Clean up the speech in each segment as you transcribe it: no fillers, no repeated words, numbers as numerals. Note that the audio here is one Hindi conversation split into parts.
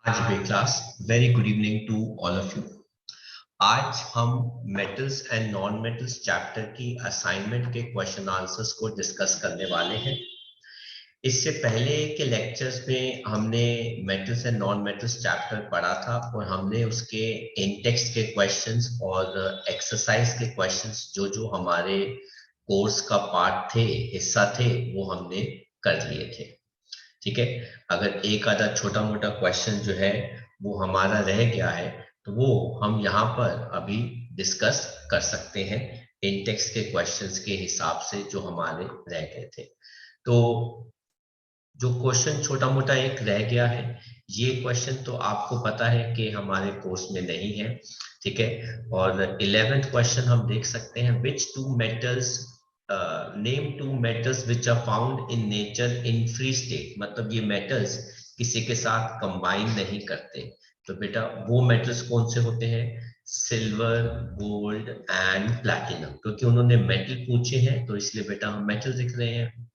आज भी class very good evening to all of you. आज हम metals and non metals chapter की असाइनमेंट के क्वेश्चन आंसर्स को डिस्कस करने वाले हैं। इससे पहले के लेक्चर्स में हमने metals and non metals chapter पढ़ा था और हमने उसके इन-टेक्स्ट के क्वेश्चंस और एक्सरसाइज के क्वेश्चंस जो जो हमारे कोर्स का पार्ट थे, हिस्सा थे, वो हमने कर लिए थे। ठीक है, अगर एक आधा छोटा मोटा क्वेश्चन जो है वो हमारा रह गया है तो वो हम यहाँ पर अभी डिस्कस कर सकते हैं इन टेक्स्ट के क्वेश्चंस के हिसाब से जो हमारे रह गए थे। तो जो क्वेश्चन छोटा मोटा एक रह गया है, ये क्वेश्चन तो आपको पता है कि हमारे कोर्स में नहीं है। ठीक है, और 11th क्वेश्चन हम देख सकते हैं, which two metals name two metals which are found in nature in free state. मतलब ये मेटल्स किसी के साथ कंबाइन नहीं करते। तो बेटा वो मेटल्स कौन से होते हैं? Silver, gold and platinum. क्योंकि उन्होंने मेटल पूछे हैं तो इसलिए बेटा हम मेटल लिख रहे हैं।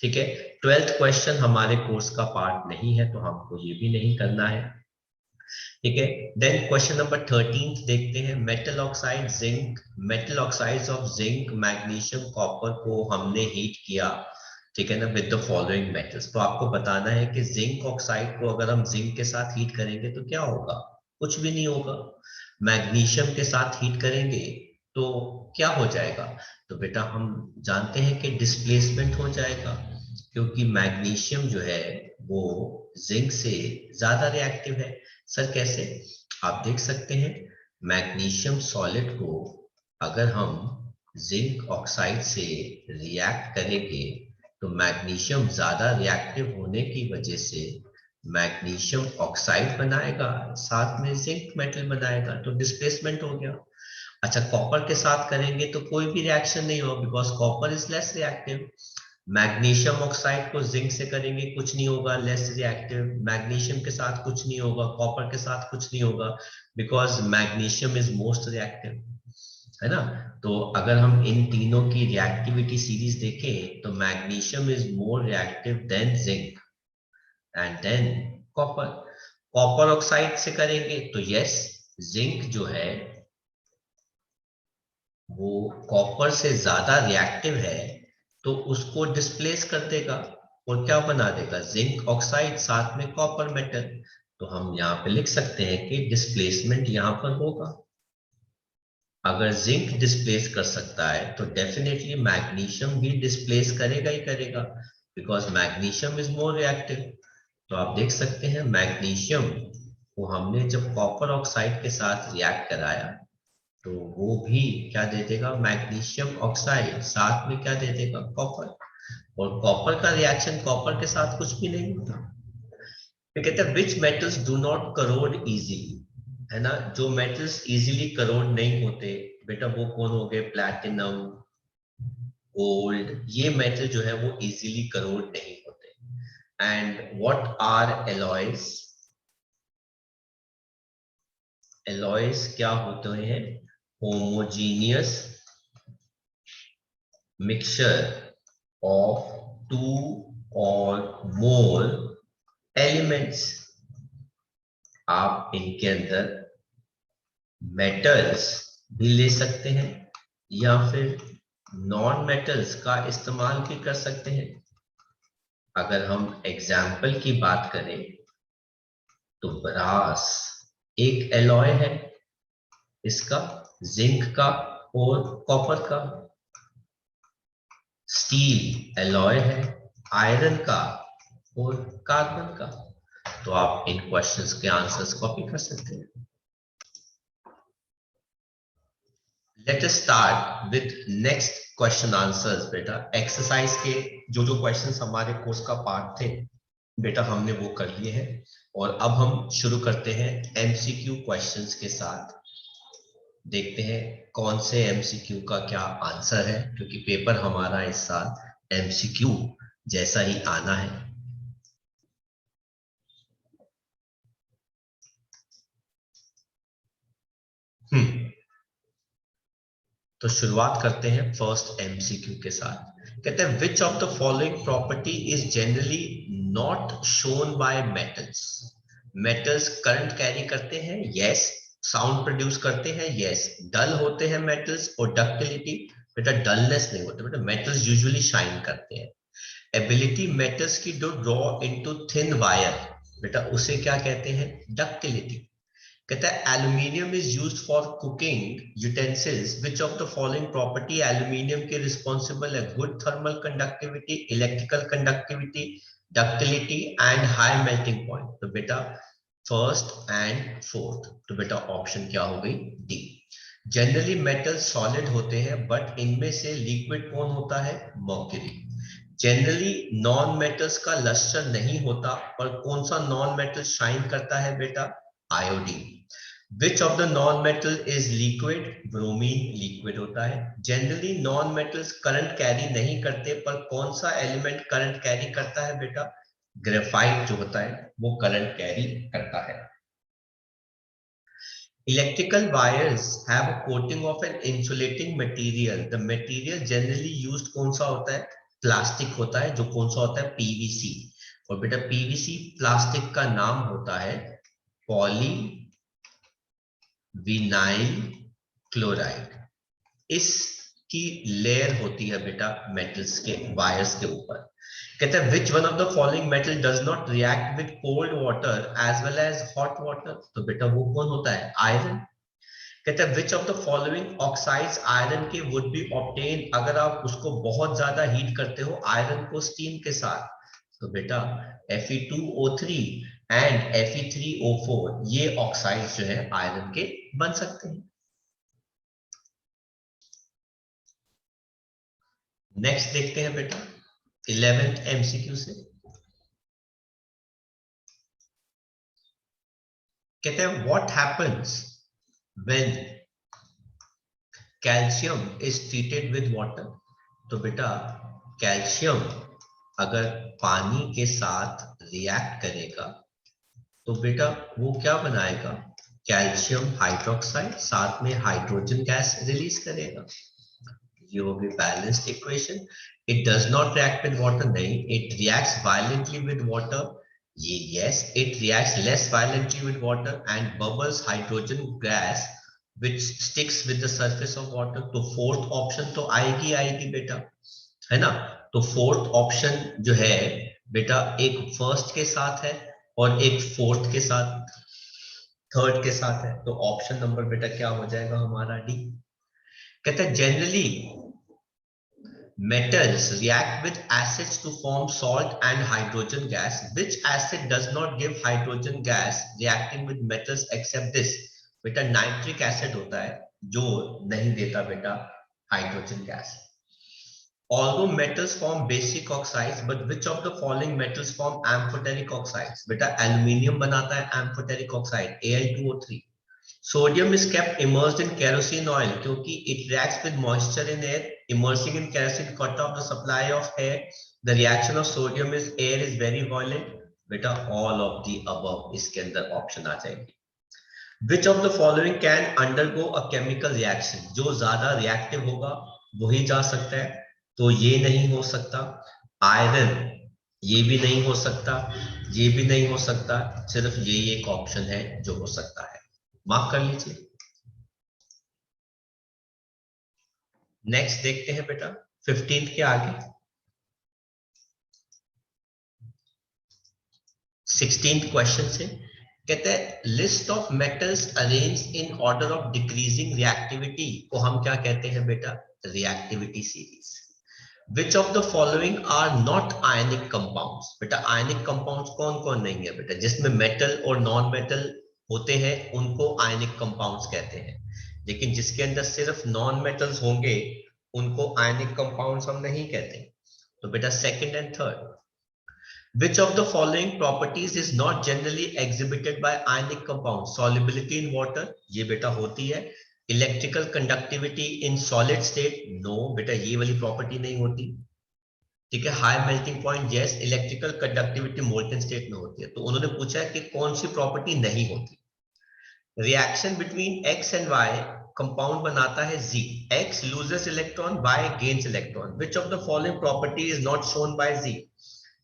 ठीक है, 12th क्वेश्चन हमारे कोर्स का पार्ट नहीं है तो हमको ये भी नहीं करना है। ठीक है, देन क्वेश्चन नंबर 13 देखते हैं, metal oxide zinc, metal oxides of zinc, magnesium, copper को हमने हीट किया, ठीक है ना, विद द फॉलोइंग मेटल्स। तो आपको बताना है कि जिंक ऑक्साइड को अगर हम जिंक के साथ हीट करेंगे तो क्या होगा? कुछ भी नहीं होगा। मैग्नीशियम के साथ हीट करेंगे तो क्या हो जाएगा? तो बेटा हम जानते हैं कि डिस्प्लेसमेंट हो जाएगा, क्योंकि मैग्नीशियम जो है वो जिंक से ज्यादा रिएक्टिव है। सर कैसे? आप देख सकते हैं, मैग्नीशियम सॉलिड को अगर हम जिंक ऑक्साइड से रिएक्ट करेंगे तो मैग्नीशियम ज्यादा रिएक्टिव होने की वजह से मैग्नीशियम ऑक्साइड बनाएगा, साथ में जिंक मेटल बनाएगा, तो डिस्प्लेसमेंट हो गया। अच्छा, कॉपर के साथ करेंगे तो कोई भी रिएक्शन नहीं होगा, because copper is less reactive. Magnesium oxide को जिंक से करेंगे, कुछ नहीं होगा, लेस रिएक्टिव। मैग्नीशियम के साथ कुछ नहीं होगा, कॉपर के साथ कुछ नहीं होगा, because magnesium is most reactive, है ना। तो अगर हम इन तीनों की रिएक्टिविटी सीरीज देखें तो magnesium is more reactive than zinc and than copper. Copper oxide से करेंगे तो यस, जिंक जो है वो कॉपर से ज्यादा रिएक्टिव है, तो उसको डिस्प्लेस कर देगा और क्या बना देगा? जिंक ऑक्साइड, साथ में कॉपर मेटल। तो हम यहाँ पे लिख सकते हैं कि डिस्प्लेसमेंट यहाँ पर होगा। अगर जिंक डिस्प्लेस कर सकता है तो डेफिनेटली मैग्नीशियम भी डिस्प्लेस करेगा ही करेगा, because magnesium is more reactive. तो आप देख सकते हैं मैग्नीशियम को हमने जब कॉपर ऑक्साइड के साथ रिएक्ट कराया तो वो भी क्या दे देगा? मैग्नीशियम ऑक्साइड, साथ में क्या दे देगा? कॉपर। और कॉपर का रिएक्शन कॉपर के साथ कुछ भी नहीं होता। फिर कहते हैं which metals do not corrode easily, है ना। जो मेटल्स इजीली करोड नहीं होते बेटा वो कौन हो गए? प्लैटिनम, गोल्ड, ये मेटल जो है वो इजीली करोड नहीं होते। And what are alloys? Alloys क्या होते हैं? Homogeneous mixture of two or more elements। आप इनके अंदर मेटल्स भी ले सकते हैं या फिर नॉन मेटल्स का इस्तेमाल भी कर सकते हैं। अगर हम एग्जाम्पल की बात करें तो ब्रास एक एलॉय है, इसका जिंक का और कॉपर का। स्टील एलॉय है आयरन का और कार्बन का। तो आप इन क्वेश्चंस के आंसर्स कॉपी कर सकते हैं। Let us start with next question answers. बेटा एक्सरसाइज के जो जो क्वेश्चंस हमारे कोर्स का पार्ट थे बेटा हमने वो कर लिए हैं, और अब हम शुरू करते हैं एमसीक्यू क्वेश्चंस के साथ। देखते हैं कौन से एमसीक्यू का क्या आंसर है, क्योंकि पेपर हमारा इस साल एमसीक्यू जैसा ही आना है। तो शुरुआत करते हैं फर्स्ट एमसीक्यू के साथ। कहते हैं which of the following property is generally not shown bye metals. Metals current carry करते हैं, यस। साउंड प्रोड्यूस करते हैं, यस। डल होते हैं मेटल्स, और डक्टिलिटी, बेटा डलनेस नहीं होते, बेटा मेटल्स यूजुअली शाइन करते हैं। एबिलिटी मेटल्स की to draw into thin wire, बेटा उसे क्या कहते हैं, डक्टिलिटी। कहता है aluminium is used for cooking utensils, which of the following property aluminium के रिस्पॉन्सिबल है, good thermal conductivity, electrical conductivity, ductility and high melting point. तो बेटा फर्स्ट एंड फोर्थ, तो बेटा ऑप्शन क्या हो गई, डी। जनरली मेटल सॉलिड होते हैं, बट इनमें से लिक्विड कौन होता है, मर्क्यूरी। जनरली नॉन मेटल्स का लस्टर नहीं होता, पर कौन सा नॉन मेटल शाइन करता है बेटा, iodine. Which of the non metal is liquid, bromine liquid होता है। Generally non metals current carry नहीं करते, पर कौन सा एलिमेंट करंट कैरी करता है बेटा, ग्रेफाइट जो होता है वो करंट कैरी करता है। Electrical wires have a coating of an insulating material. The material generally used कौन सा होता है, प्लास्टिक होता है, जो कौन सा होता है, पीवीसी। और बेटा पीवीसी प्लास्टिक का नाम होता है पॉली विनाइल क्लोराइड। इसकी लेयर होती है बेटा मेटल्स के वायर्स के ऊपर। कहते हैं which one of the following metal does not react with cold water as well as hot water. तो बेटा वो कौन होता है, आयरन। कहते हैं which of the following oxides iron के वुड बी ऑब्टेन, अगर आप उसको बहुत ज्यादा हीट करते हो आयरन को स्टीम के साथ। तो बेटा Fe2O3 एंड Fe3O4 ये ऑक्साइड्स जो है आयरन के बन सकते हैं। नेक्स्ट देखते हैं बेटा 11th MCQ से। कहते हैं what happens when calcium is treated with water. तो बेटा कैल्शियम अगर पानी के साथ रिएक्ट करेगा तो बेटा वो क्या बनाएगा, कैल्शियम हाइड्रोक्साइड, साथ में हाइड्रोजन गैस रिलीज करेगा। ये होगी balanced equation. It does not react with water, नहीं, it reacts violently with water, ये yes. It reacts less violently with water and bubbles hydrogen gas which sticks with the surface of water। तो फोर्थ ऑप्शन तो आएगी बेटा, है ना। तो फोर्थ ऑप्शन जो है बेटा एक फर्स्ट के साथ है और एक फोर्थ के साथ, थर्ड के साथ है। तो ऑप्शन नंबर बेटा क्या हो जाएगा हमारा, डी। कहते हैं generally metals react with acids to form salt and hydrogen gas. Which acid does not give hydrogen gas reacting with metals except this? बेटा नाइट्रिक एसिड होता है जो नहीं देता बेटा hydrogen gas. Although metals form basic oxides, but which of the following metals form amphoteric oxides? बेटा एल्यूमिनियम बनाता है amphoteric oxide, Al2O3। Sodium is kept immersed in kerosene oil क्योंकि it reacts with moisture in air. Immersing in kerosene cut off the supply of air. The reaction of sodium is air is very violent. बेटा all of the above इसके अंदर ऑप्शन आ जाएंगे। Which of the following can undergo a chemical reaction? जो ज्यादा रिएक्टिव होगा वही जा सकता है, तो ये नहीं हो सकता। आयरन ये भी नहीं हो सकता, ये भी नहीं हो सकता, सिर्फ ये एक ऑप्शन है जो हो सकता है, मार्क कर लीजिए। नेक्स्ट देखते हैं बेटा 15th के आगे 16th क्वेश्चन से। कहते हैं list of metals arrange in order of decreasing reactivity को हम क्या कहते हैं बेटा, reactivity series. Which of the following are not ionic compounds? बेटा ionic compounds कौन कौन नहीं है बेटा, जिसमें मेटल और नॉन मेटल होते हैं उनको ionic compounds कहते हैं, लेकिन जिसके अंदर सिर्फ नॉन मेटल्स होंगे उनको ionic compounds हम नहीं कहते। तो बेटा second and third. Which of the following properties is not generally exhibited by ionic compounds? Solubility in water, ये बेटा होती है। Electrical conductivity in solid state, no बेटा ये वाली प्रॉपर्टी नहीं होती, ठीक है। High melting point, yes. Electrical conductivity molten state में होती है। तो उन्होंने पूछा है कि कौन सी प्रॉपर्टी नहीं होती। Reaction between X and Y compound बनाता है G, X loses electron, Y gains electron. Which of the following property is not shown by G?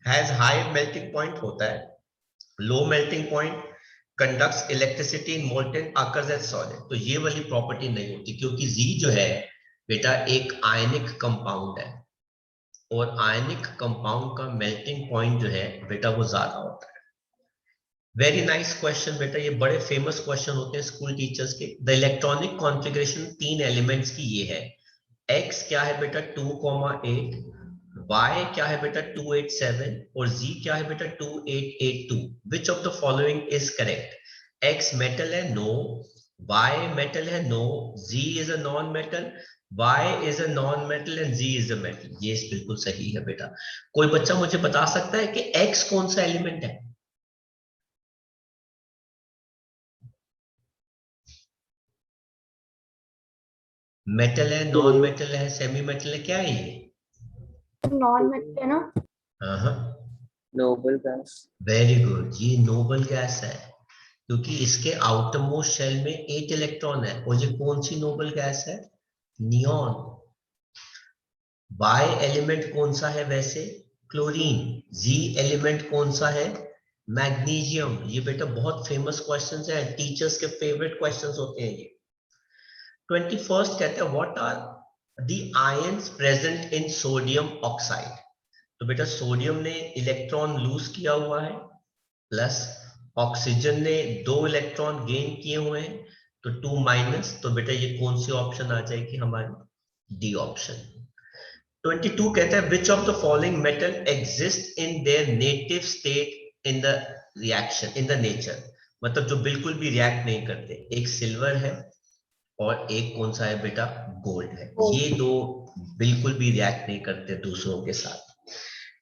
Has high melting point होता है, low melting point, conducts electricity in molten occurs as solid. तो ये वाली प्रॉपर्टी नहीं होती, क्योंकि जी जो है बेटा एक आयनिक कंपाउंड है, और आयनिक कंपाउंड का मेल्टिंग पॉइंट जो है बेटा वो ज्यादा होता है। वेरी नाइस क्वेश्चन बेटा, ये बड़े फेमस क्वेश्चन होते हैं स्कूल टीचर्स के। द इलेक्ट्रॉनिक कॉन्फ़िगरेशन 3 एलिमेंट्स की ये है। x क्या है बेटा 2,8, y क्या है बेटा 287, और z क्या है बेटा 2882। Which of the following is correct? x metal है, नो। y मेटल है, no. z is a non metal, y is a non metal and z is a metal. ये बिल्कुल सही है बेटा। कोई बच्चा मुझे बता सकता है कि x कौन सा एलिमेंट है? मेटल है, नॉन मेटल है, सेमी मेटल है, क्या है ये? नॉन मेटल है ना? हाँ, नोबल गैस। वेरी गुड, ये नोबल गैस है, क्योंकि इसके आउटर मोस्ट शेल में 8 इलेक्ट्रॉन है। और ये कौन सी नोबल गैस है? नियॉन। बाय एलिमेंट कौन सा है वैसे? क्लोरीन। जी एलिमेंट कौन सा है? मैग्नीशियम। ये बेटा बहुत फेमस क्वेश्चंस है, टीचर्स के फेवरेट क्वेश्चंस होते हैं ये। 21st कहते हैं what are the ions present in sodium oxide. तो बेटा सोडियम ने इलेक्ट्रॉन लूज किया हुआ है, प्लस ऑक्सीजन ने 2 इलेक्ट्रॉन गेन किए हुए हैं, तो 2 माइनस। तो बेटा ये कौन सी ऑप्शन आ जाएगी हमारी? D option. 22 कहता है विच of the following metal exist in their native state in the reaction in the nature. मतलब जो बिल्कुल भी रिएक्ट नहीं करते। एक सिल्वर है और एक कौन सा है बेटा? गोल्ड है। ये दो बिल्कुल भी रिएक्ट नहीं करते दूसरों के साथ।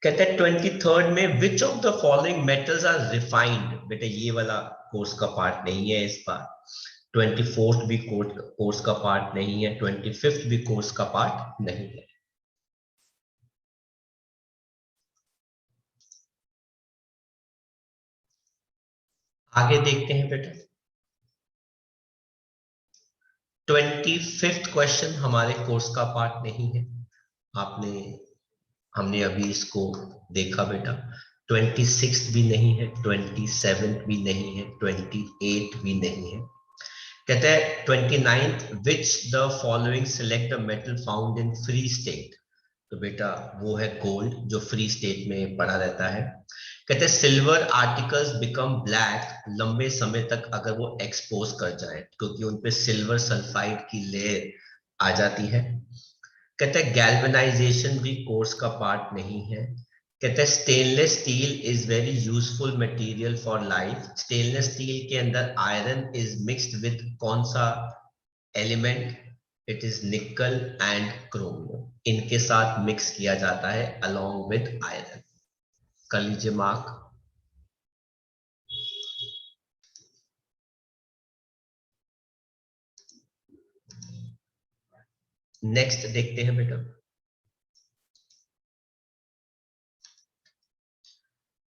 कहते हैं 23rd में which of the following metals are refined. बेटा ये वाला कोर्स का पार्ट नहीं है इस बार। 24th भी कोर्स का पार्ट नहीं है, 25th भी कोर्स का पार्ट नहीं है। आगे देखते हैं बेटा। 25th क्वेश्चन हमारे कोर्स का पार्ट नहीं है, हमने अभी इसको देखा बेटा। 26th भी नहीं है, 27th भी नहीं है, 28th भी नहीं है। कहते हैं 29th which the following select the metal found in free state. तो बेटा वो है गोल्ड, जो फ्री स्टेट में पड़ा रहता है। कहते हैं सिल्वर आर्टिकल्स बिकम ब्लैक लंबे समय तक अगर वो एक्सपोज कर जाए, क्योंकि उनपे सिल्वर सल्फाइड की लेयर आ जाती है। कहते हैं गैल्वेनाइजेशन भी कोर्स का पार्ट नहीं है। कहते हैं stainless steel is very useful material for life. Stainless steel के अंदर आयरन इज मिक्स्ड विद कौन सा एलिमेंट? इट इज निकल एंड क्रोम, इनके साथ मिक्स किया जाता है अलोंग विद आयरन। कर लीजिए मार्क। नेक्स्ट देखते हैं बेटा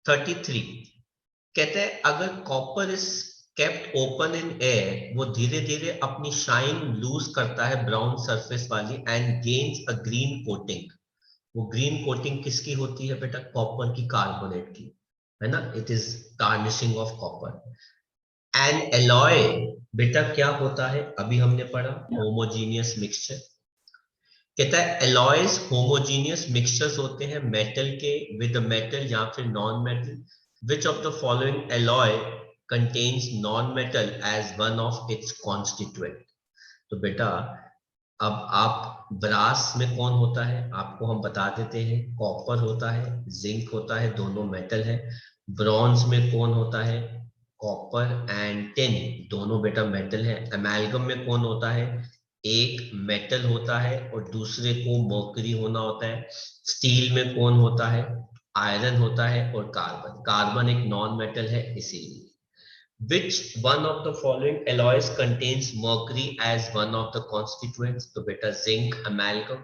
33। कहते हैं अगर copper is kept open in air, वो धीरे धीरे अपनी शाइन लूज करता है ब्राउन सरफेस वाली and gains a green coating. वो ग्रीन कोटिंग किसकी होती है बेटा? कॉपर की, कार्बोनेट की, है ना। It is tarnishing of copper. N alloy बेटा क्या होता है? अभी हमने पढ़ा होमोजीनियस मिक्सचर। कहता है एलॉयज होमोजीनियस मिक्सचर्स होते हैं मेटल के विद मेटल या फिर non metal. Which of the following alloy contains non metal as one of its constituent. तो बेटा अब आप ब्रास में कौन होता है आपको हम बता देते हैं, कॉपर होता है, जिंक होता है, दोनों मेटल है। ब्रॉन्ज में कौन होता है? कॉपर एंड टिन, दोनों बेटा मेटल है। अमेल्गम में कौन होता है? एक मेटल होता है और दूसरे को मर्करी होना होता है। स्टील में कौन होता है? आयरन होता है और कार्बन। कार्बन एक नॉन मेटल है इसीलिए। Which one of the following alloys contains mercury as one of the constituents? तो बेटा zinc, amalgam।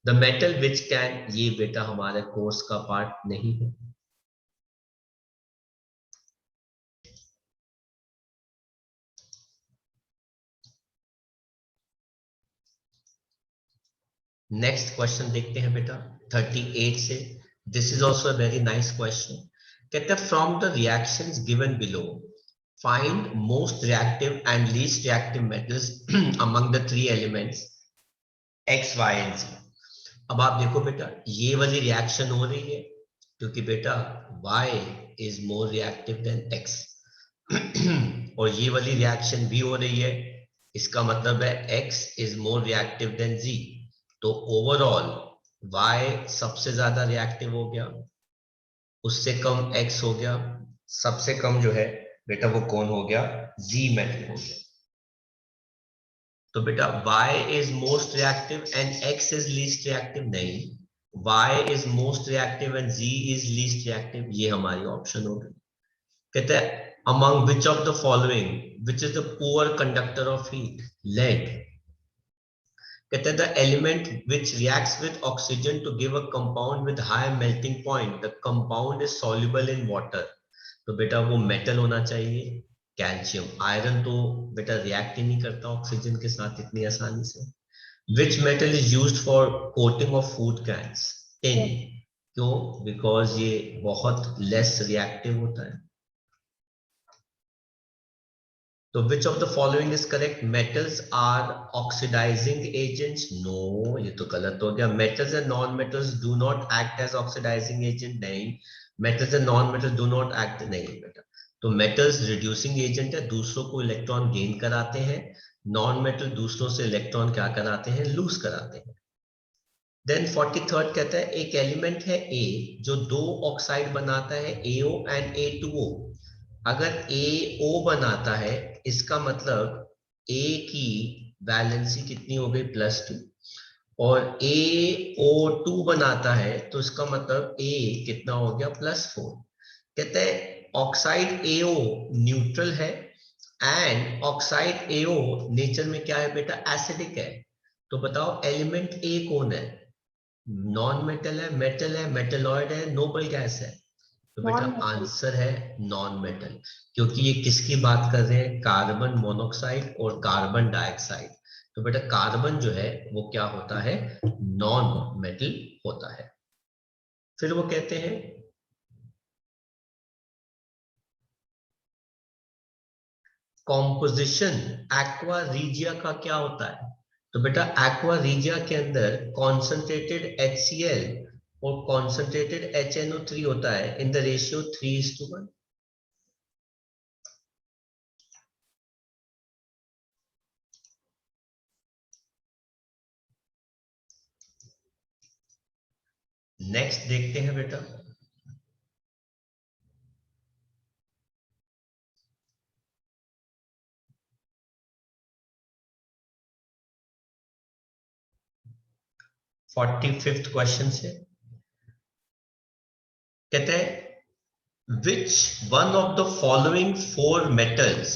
The metal which can, ये बेटा हमारे कोर्स का पार्ट नहीं है। नेक्स्ट क्वेश्चन देखते हैं बेटा 38 से। This is also a very nice question. कहते हैं from the reactions given below find most reactive and least reactive metals among the three elements X, Y and Z. अब आप देखो बेटा, ये वाली रिएक्शन हो रही है क्योंकि बेटा Y is more reactive than X और ये वाली रिएक्शन भी हो रही है, इसका मतलब है X is more reactive than Z. तो ओवरऑल Y सबसे ज्यादा रिएक्टिव हो गया, उससे कम X हो गया, सबसे कम जो है बेटा वो कौन हो गया, Z मेटल हो गया. तो बेटा Y is most reactive and X is least reactive नहीं, Y is most reactive and Z is least reactive, ये हमारी ऑप्शन हो गई. कहते हैं among which of the following which is the poor conductor of heat, lead. कहते हैं the element which reacts with oxygen to give a compound with high melting point, the compound is soluble in water. तो बेटा वो मेटल होना चाहिए कैल्शियम. आयरन तो बेटा रिएक्ट ही नहीं करता ऑक्सीजन के साथ इतनी आसानी से. Which metal is used for coating of food cans, tin. क्यों? बिकॉज ये बहुत लेस रिएक्टिव होता है. तो which of the following is correct, metals are oxidising agents. No, ये तो गलत हो गया. Metals and non metals do not act as oxidising agent, नहीं. Metals and non metals do not act, नहीं बेटा. तो मेटल्स रिड्यूसिंग एजेंट है, दूसरों को इलेक्ट्रॉन गेन कराते हैं. नॉन मेटल दूसरों से इलेक्ट्रॉन क्या कराते हैं, लूज कराते हैं. देन 43rd कहता है एक एलिमेंट है A जो दो ऑक्साइड बनाता है AO एंड A2O. अगर AO बनाता है इसका मतलब A की वैलेंसी कितनी हो गई, +2. और AO2 बनाता है तो इसका मतलब A कितना हो गया, +4. कहते हैं ऑक्साइड AO न्यूट्रल है एंड ऑक्साइड AO नेचर में क्या है बेटा, एसिडिक है. तो बताओ एलिमेंट A कौन है, नॉन मेटल है, मेटलॉइड है, नोबल गैस है. तो बेटा आंसर है नॉन मेटल, क्योंकि ये किसकी बात कर रहे हैं, कार्बन मोनोऑक्साइड और कार्बन डाइऑक्साइड. तो बेटा कार्बन जो है वो क्या होता है, नॉन मेटल होता है. फिर वो कहते हैं कॉम्पोजिशन एक्वा रीजिया का क्या होता है. तो बेटा एक्वा रीजिया के अंदर कॉन्सेंट्रेटेड HCl और कॉन्सेंट्रेटेड HNO3 होता है इन द रेशियो 3:1. नेक्स्ट देखते हैं बेटा, फोर्टी फिफ्थ क्वेश्चन से कहते हैं which one of the following 4 metals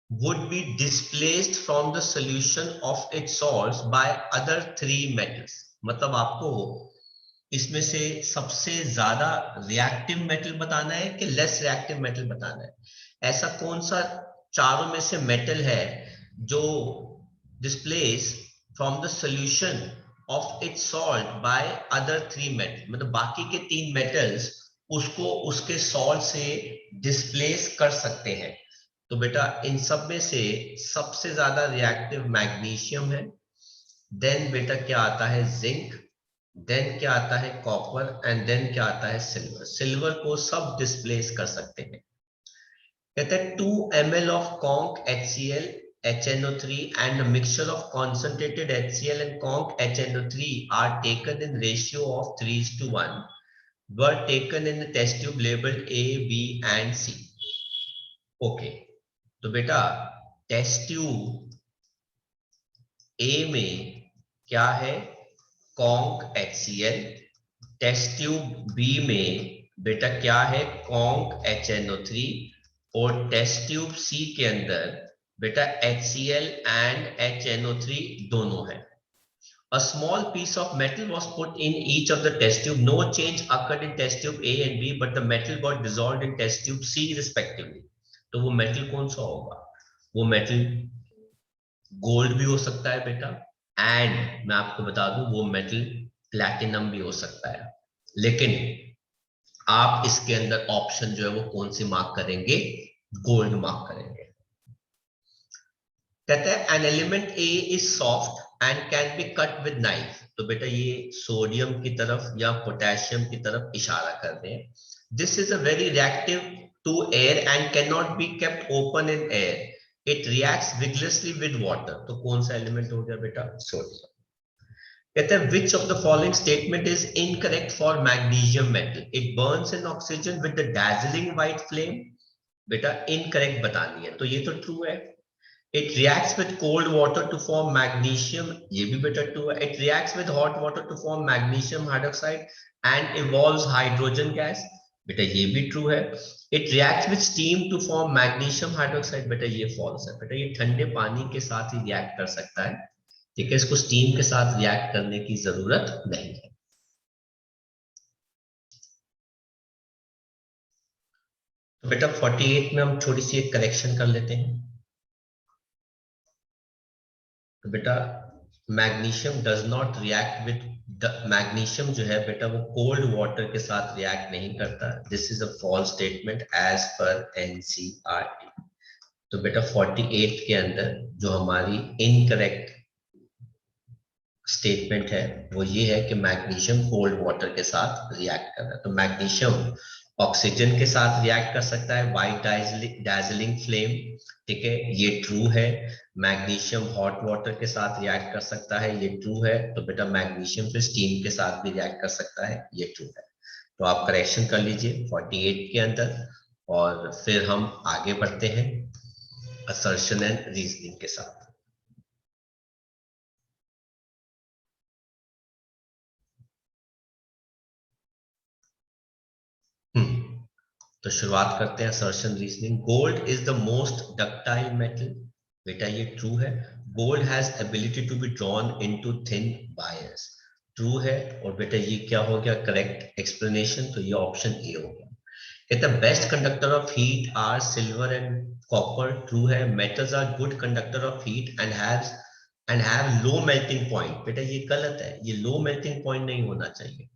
would be displaced from the solution of its salts by other 3 metals. मतलब आपको इसमें से सबसे ज्यादा रिएक्टिव मेटल बताना है कि लेस रिएक्टिव मेटल बताना है. ऐसा कौन सा चारों में से मेटल है जो displace from the solution of its salt by other 3 metal, मतलब बाकी के 3 मेटल्स उसको उसके सॉल्ट से डिस्प्लेस कर सकते हैं. तो बेटा इन सब में से सबसे ज्यादा रिएक्टिव मैग्नीशियम है. देन बेटा क्या आता है, जिंक. देन क्या आता है, कॉपर. एंड देन क्या आता है, सिल्वर. सिल्वर को सब डिस्प्लेस कर सकते हैं. कहते हैं 2 ml of conc HCl HNO3 and a mixture of concentrated HCl and conc HNO3 are taken in ratio of 3:1 were taken in the test tube labeled A, B and C. Okay. तो बेटा टेस्ट ट्यूब A में क्या है, conc HCl. Test tube B में बेटा क्या है, कॉन्क HNO3. और टेस्ट ट्यूब C के अंदर बेटा HCl एंड HNO3 दोनों है. A small piece of metal was put in each of the test tube. No change occurred in test tube A and B, but the metal got dissolved in test tube C respectively. तो वो मेटल कौन सा होगा, वो मेटल गोल्ड भी हो सकता है बेटा, एंड मैं आपको बता दूं वो मेटल प्लैटिनम भी हो सकता है. लेकिन आप इसके अंदर ऑप्शन जो है वो कौन सी मार्क करेंगे, गोल्ड मार्क करेंगे। कहते हैं an element A is soft and can be cut with knife. तो बेटा ये सोडियम की तरफ या पोटेशियम की तरफ इशारा कर रहे हैं। This is a very reactive to air and can not be kept open in air. It reacts vigorously with water. तो कौन सा एलिमेंट हो गया बेटा, सोडियम। कहते हैं which of the following statement is incorrect for magnesium metal? It burns in oxygen with the dazzling white flame। बेटा इनकरेक्ट बतानी है, तो ये तो ट्रू है। It reacts with cold water to form magnesium, ये भी बेटा ट्रू है। It reacts with hot water to form magnesium hydroxide and evolves hydrogen gas, बेटा ये भी ट्रू है। It reacts with steam to form magnesium hydroxide, बेटा ये फॉल्स है। बेटा ये ठंडे पानी के साथ ही रिएक्ट कर सकता है, ठीक है, इसको स्टीम के साथ रिएक्ट करने की जरूरत नहीं है। तो बेटा 48 में हम छोटी सी एक करेक्शन कर लेते हैं। तो बेटा magnesium does not react with, magnesium जो है बेटा वो कोल्ड वाटर के साथ रिएक्ट नहीं करता। This is a false statement as per NCERT. तो बेटा 48 के अंदर जो हमारी इनकरेक्ट स्टेटमेंट है वो ये है कि मैग्नीशियम कोल्ड वाटर के साथ रिएक्ट कर रहा है। तो मैग्नीशियम ऑक्सीजन के साथ रिएक्ट कर सकता है, वाइट डार्जिलिंग फ्लेम, ठीक है, ये ट्रू है। मैग्नीशियम हॉट वाटर के साथ रिएक्ट कर सकता है, ये ट्रू है। तो बेटा मैग्नीशियम फिर स्टीम के साथ भी रिएक्ट कर सकता है, ये ट्रू है। तो आप करेक्शन कर लीजिए 48 के अंदर, और फिर हम आगे बढ़ते हैं असर्शन एंड रीजनिंग के साथ। तो शुरुआत करते हैं assertion reasoning. Gold is the most ductile metal, बेटा ये ट्रू है। Gold has ability to be drawn into thin wires, true है। और बेटा ये क्या हो गया करेक्ट एक्सप्लेनेशन, तो ये ऑप्शन ए हो गया। कहता है best conductor of heat are silver and copper, true है। Metals are good conductor of heat and have low melting point, बेटा ये गलत है, ये लो मेल्टिंग पॉइंट नहीं होना चाहिए।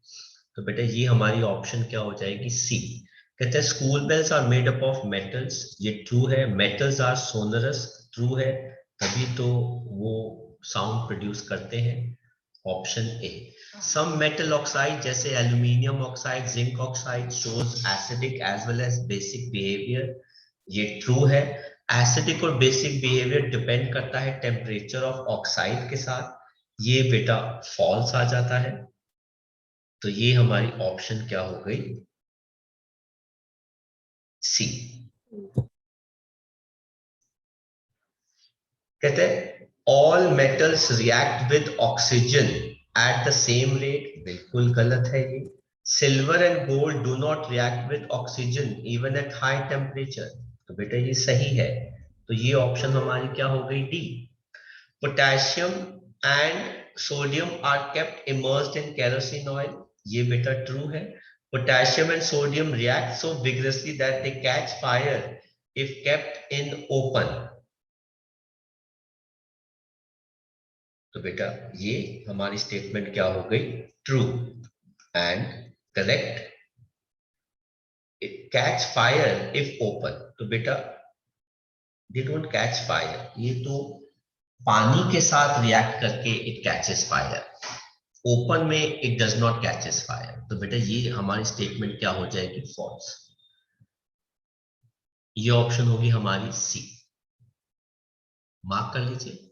तो बेटा ये हमारी ऑप्शन क्या हो जाएगी, सी। कहते हैं school bells are made up of metals, ये ट्रू है। मेटल्स आर सोनरस, ट्रू है, तभी तो वो साउंड प्रोड्यूस करते हैं, option A. Some metal oxide जैसे aluminium oxide, zinc oxide shows acidic as well as basic behaviour, ये ट्रू है। एसिडिक और बेसिक बिहेवियर डिपेंड करता है टेम्परेचर ऑफ ऑक्साइड के साथ, ये बेटा फॉल्स आ जाता है। तो ये हमारी ऑप्शन क्या हो गई, सी। कहते हैं all metals react with oxygen at the same rate, बिल्कुल गलत है ये। Silver and gold do not react with oxygen even at high temperature, तो बेटा ये सही है। तो ये ऑप्शन हमारी क्या हो गई, D. Potassium and sodium are kept immersed in kerosene oil, ये बेटा ट्रू है। Potassium and sodium react so vigorously that they catch fire if kept in open, तो बेटा ये हमारी स्टेटमेंट क्या हो गई, true and correct. Catch fire if open, तो बेटा दे डोंट कैच फायर, ये तो पानी के साथ रिएक्ट करके इट कैचेस फायर, ओपन में it does not catches fire. तो बेटा ये हमारी स्टेटमेंट क्या हो जाएगी, फॉल्स। ये ऑप्शन होगी हमारी सी, मार्क कर लीजिए।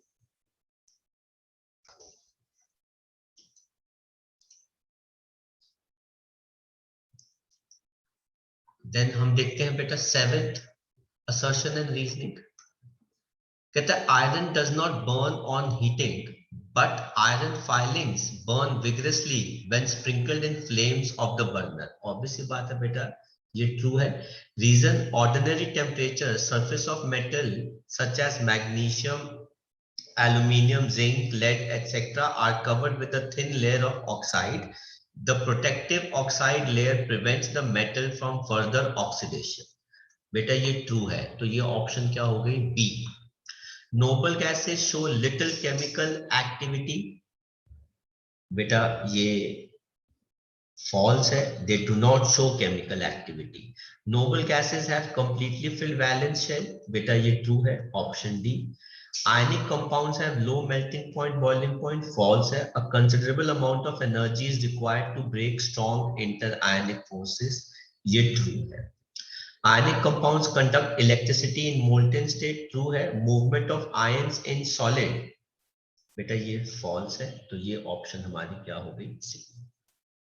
देन हम देखते हैं बेटा सेवेंथ assertion and reasoning। कहता है iron does not burn on heating but iron filings burn vigorously when sprinkled in flames of the burner, obviously बात है बेटा ये ट्रू है। Reason ordinary temperature surface of metal such as magnesium, aluminium, zinc, lead, etc. are covered with a thin layer of oxide. The protective oxide layer prevents the metal from further oxidation. बेटा ये ट्रू है, तो ये ऑप्शन क्या हो गई, B. Noble gases show little chemical activity, बेटा ये false है, they do not show chemical activity. Noble gases have completely filled valence shell, बेटा ये true है, option D. Ionic compounds have low melting point, boiling point, false है. A considerable amount of energy is required to break strong interionic forces, ये true है. Ionic compounds conduct electricity in molten state, true है. Movement of ions in solid, बेटा ये false है, तो ये option हमारी क्या हो गई, C.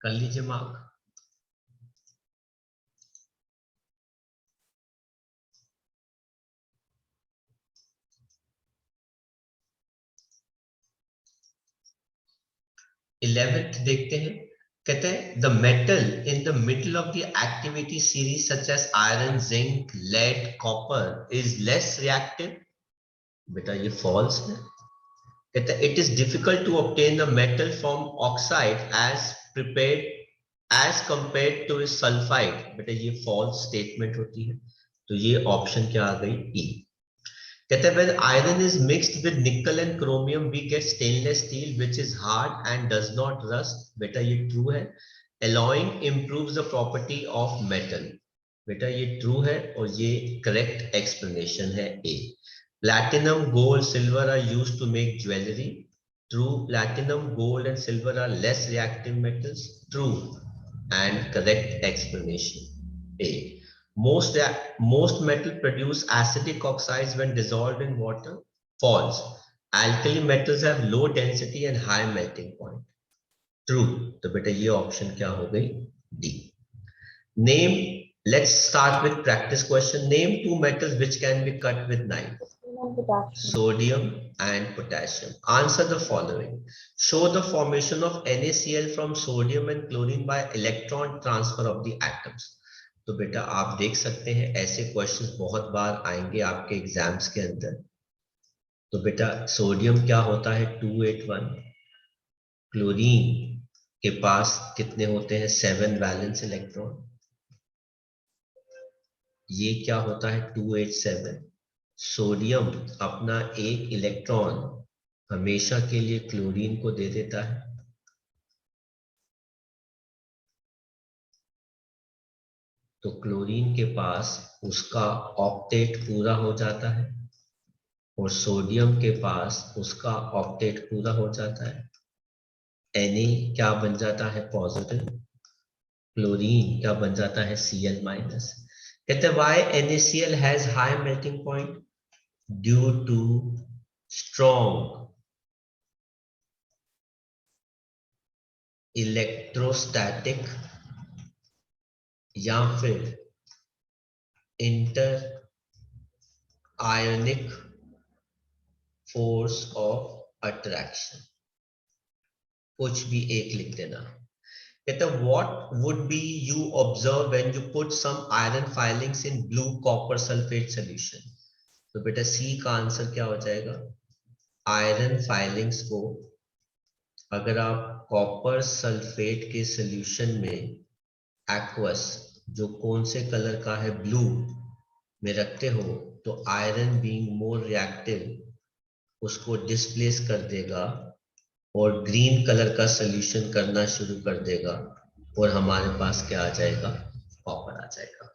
कर लीजिए मार्क. इलेवेंथ देखते हैं. कहते हैं the metal in the middle of the activity series such as iron, zinc, lead, copper is less reactive, बेटा ये फॉल्स है. कहते हैं it is difficult to obtain the metal from oxide as prepared as compared to sulphide, बेटा ये फॉल्स स्टेटमेंट होती है, तो ये ऑप्शन क्या आ गई, ई. कहते हैं when iron is mixed with nickel and chromium we get stainless steel which is hard and does not rust, बेटा ये true है. Alloying improves the property of metal, बेटा ये true है और ये correct explanation है A. Platinum, gold, silver are used to make jewelry, true. Platinum, gold and silver are less reactive metals, true and correct explanation A. Most metal produce acidic oxides when dissolved in water, false. Alkali metals have low density and high melting point, true. तो बेटा ये ऑप्शन क्या हो गई, D. Name, let's start with practice question. Name two metals which can be cut with knife. Sodium and potassium. Answer the following. Show the formation of NaCl from sodium and chlorine by electron transfer of the atoms. तो बेटा आप देख सकते हैं ऐसे क्वेश्चंस बहुत बार आएंगे आपके एग्जाम्स के अंदर. तो बेटा सोडियम क्या होता है 281, क्लोरीन के पास कितने होते हैं 7 वैलेंस इलेक्ट्रॉन, ये क्या होता है 287. सोडियम अपना एक इलेक्ट्रॉन हमेशा के लिए क्लोरीन को दे देता है, तो क्लोरीन के पास उसका ऑक्टेट पूरा हो जाता है और सोडियम के पास उसका ऑक्टेट पूरा हो जाता है. Na क्या बन जाता है पॉजिटिव, क्लोरीन क्या बन जाता है Cl माइनस. कहते हैं why NaCl has high melting point, due to strong electrostatic या फिर inter ionic force of attraction, कुछ भी एक लिख देना. कहते हैं what would be you observe when you put some iron filings in blue copper sulphate solution. तो बेटा सी का आंसर क्या हो जाएगा, आयरन फाइलिंग्स को अगर आप कॉपर सल्फेट के सॉल्यूशन में एक्वस जो कौन से कलर का है ब्लू में रखते हो, तो आयरन बीइंग मोर रिएक्टिव उसको डिस्प्लेस कर देगा और ग्रीन कलर का सॉल्यूशन करना शुरू कर देगा और हमारे पास क्या आ जाएगा, कॉपर आ जाएगा.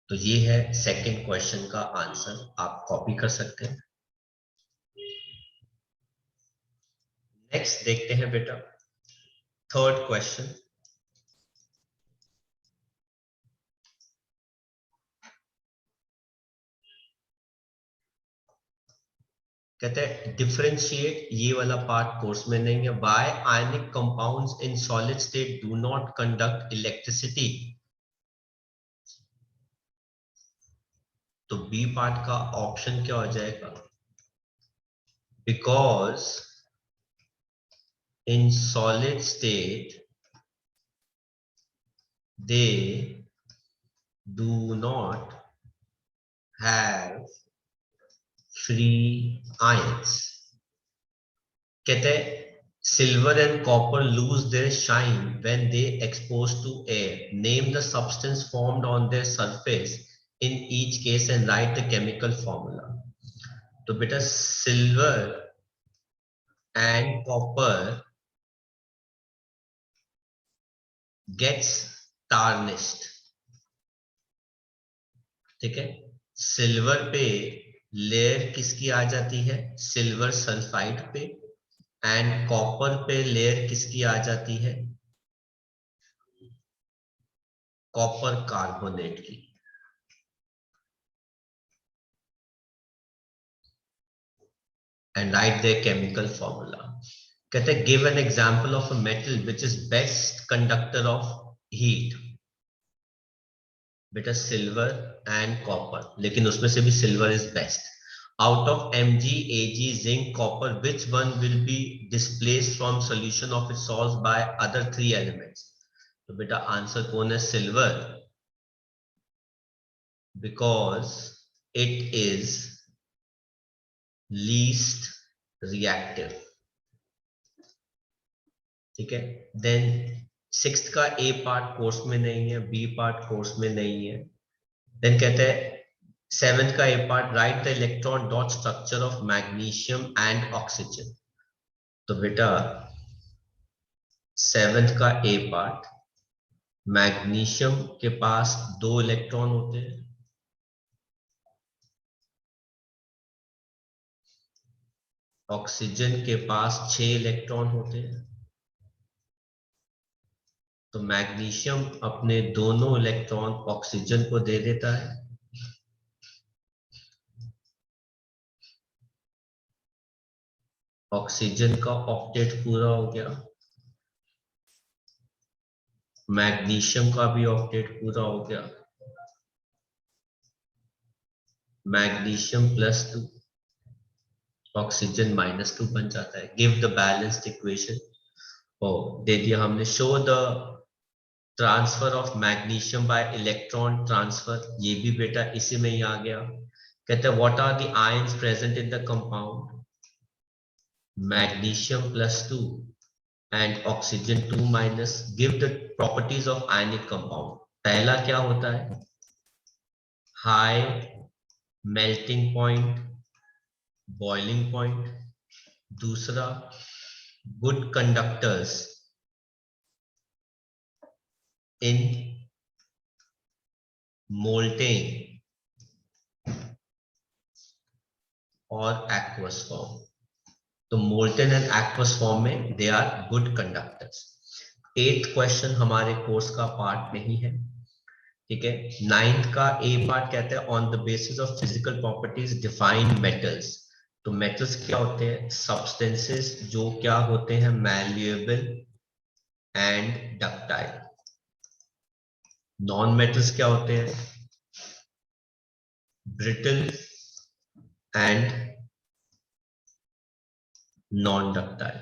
तो ये है सेकंड क्वेश्चन का आंसर, आप कॉपी कर सकते हैं. नेक्स्ट देखते हैं बेटा थर्ड क्वेश्चन. कहते हैं डिफरेंशिएट, ये वाला पार्ट कोर्स में नहीं है. By ionic compounds in solid state do not conduct electricity, तो बी पार्ट का ऑप्शन क्या हो जाएगा, because in solid state they do not have free ions. कहते हैं silver and copper lose their shine when they exposed to air. Name the substance formed on their surface in each case and write the chemical formula. तो बेटा silver and copper gets tarnished, ठीक है। सिल्वर पे लेयर किसकी आ जाती है, सिल्वर सल्फाइड पे, एंड कॉपर पे लेयर किसकी आ जाती है, कॉपर कार्बोनेट की। And right the chemical formula. कहते हैं give an example of a metal which is best conductor of heat. बेटा सिल्वर एंड कॉपर, लेकिन उसमें से भी silver is best. Out of Mg, Ag, zinc, copper, which one will be displaced from solution of its salts by other three elements? तो बेटा आंसर कौन है, silver, because it is least reactive, ठीक है। देन सिक्स्थ का ए पार्ट कोर्स में नहीं है, बी पार्ट कोर्स में नहीं है। देन कहते हैं सेवेंथ का A part, write the electron dot structure of magnesium and oxygen. तो बेटा सेवेंथ का ए पार्ट, मैग्नीशियम के पास 2 इलेक्ट्रॉन होते हैं, ऑक्सीजन के पास 6 इलेक्ट्रॉन होते हैं। तो मैग्नीशियम अपने दोनों इलेक्ट्रॉन ऑक्सीजन को दे देता है, ऑक्सीजन का ऑक्टेट पूरा हो गया, मैग्नीशियम का भी ऑक्टेट पूरा हो गया, मैग्नीशियम +2 ऑक्सीजन -2 बन जाता है। Give the balanced equation. ओ दे दिया हमने, show the transfer of magnesium by electron transfer, ये भी बेटा इसी में ही आ गया। कहते हैं what are the ions present in the compound, magnesium +2 and oxygen 2-, give the properties of ionic compound। पहला क्या होता है, high melting point, boiling point. दूसरा गुड कंडक्टर्स इन मोल्टेन और एक्वस फॉर्म। तो मोल्टेन एंड एक्वस फॉर्म में they are good conductors. 8th question हमारे कोर्स का पार्ट नहीं है, ठीक है। 9th का ए पार्ट कहते हैं on the basis of physical properties define metals. तो मेटल्स क्या होते हैं, सब्सटेंसेस जो क्या होते हैं, मैल्यूएबल एंड डक्टाइल। नॉन मेटल्स क्या होते हैं, ब्रिटल एंड नॉन डक्टाइल,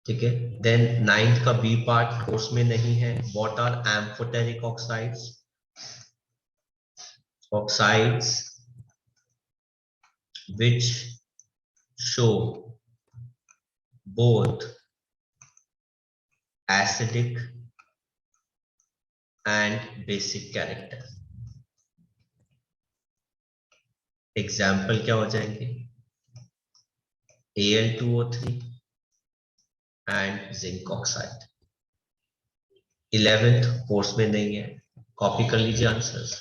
ठीक है। देन 9th का बी पार्ट कोर्स में नहीं है। What are amphoteric oxides, oxides which show both acidic and basic character। Example क्या हो जाएंगे, Al2O3 and zinc oxide. 11th course में नहीं है, कॉपी कर लीजिए आंसर्स।